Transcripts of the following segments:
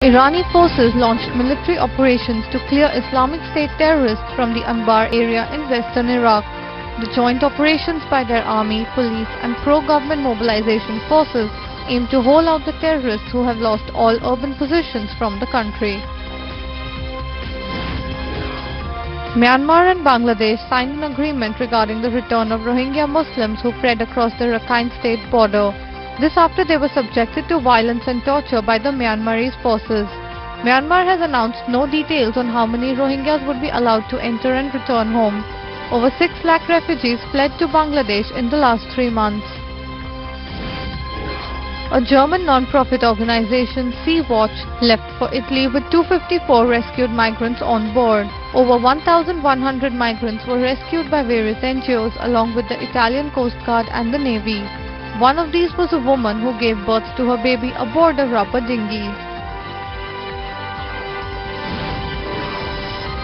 Irani forces launched military operations to clear Islamic State terrorists from the Anbar area in western Iraq. The joint operations by their army, police and pro-government mobilization forces aim to hold out the terrorists who have lost all urban positions from the country. Myanmar and Bangladesh signed an agreement regarding the return of Rohingya Muslims who fled across the Rakhine State border. This after they were subjected to violence and torture by the Myanmarese forces. Myanmar has announced no details on how many Rohingyas would be allowed to enter and return home. Over 6 lakh refugees fled to Bangladesh in the last 3 months. A German non-profit organization, Sea-Watch, left for Italy with 254 rescued migrants on board. Over 1,100 migrants were rescued by various NGOs along with the Italian Coast Guard and the Navy. One of these was a woman who gave birth to her baby aboard a rubber dinghy.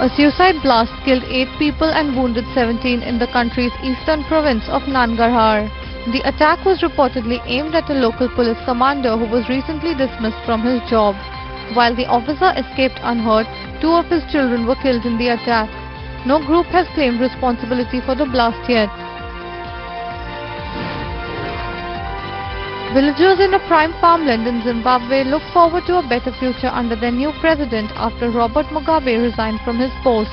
A suicide blast killed 8 people and wounded 17 in the country's eastern province of Nangarhar. The attack was reportedly aimed at a local police commander who was recently dismissed from his job. While the officer escaped unhurt, 2 of his children were killed in the attack. No group has claimed responsibility for the blast yet. Villagers in a prime farmland in Zimbabwe look forward to a better future under their new president after Robert Mugabe resigned from his post.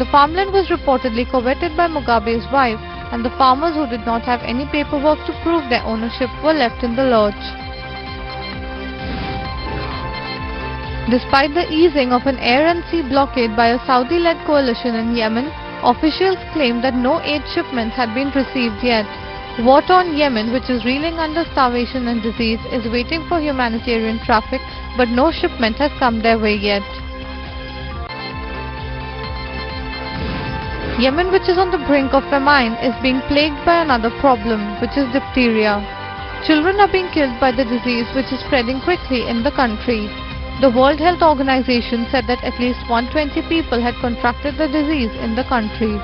The farmland was reportedly coveted by Mugabe's wife, and the farmers who did not have any paperwork to prove their ownership were left in the lurch. Despite the easing of an air and sea blockade by a Saudi-led coalition in Yemen, officials claim that no aid shipments had been received yet. War-torn Yemen, which is reeling under starvation and disease, is waiting for humanitarian traffic, but no shipment has come their way yet. Yemen, which is on the brink of famine, is being plagued by another problem, which is diphtheria. Children are being killed by the disease, which is spreading quickly in the country. The World Health Organization said that at least 120 people had contracted the disease in the country.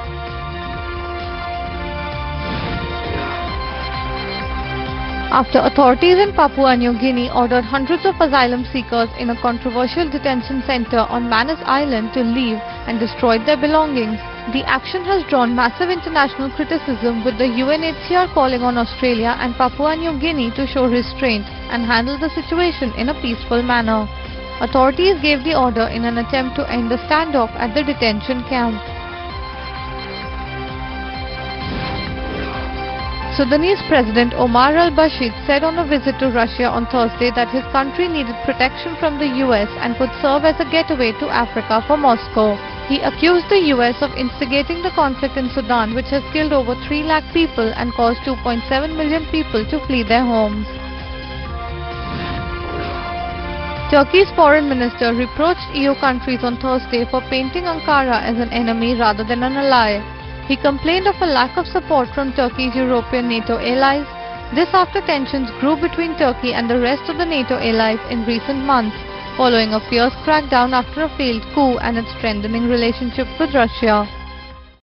After authorities in Papua New Guinea ordered hundreds of asylum seekers in a controversial detention center on Manus Island to leave and destroyed their belongings, the action has drawn massive international criticism, with the UNHCR calling on Australia and Papua New Guinea to show restraint and handle the situation in a peaceful manner. Authorities gave the order in an attempt to end the standoff at the detention camp. Sudanese President Omar al-Bashir said on a visit to Russia on Thursday that his country needed protection from the US and could serve as a getaway to Africa for Moscow. He accused the US of instigating the conflict in Sudan, which has killed over 3 lakh people and caused 2.7 million people to flee their homes. Turkey's foreign minister reproached EU countries on Thursday for painting Ankara as an enemy rather than an ally. He complained of a lack of support from Turkey's European NATO allies. This after tensions grew between Turkey and the rest of the NATO allies in recent months, following a fierce crackdown after a failed coup and its strengthening relationship with Russia.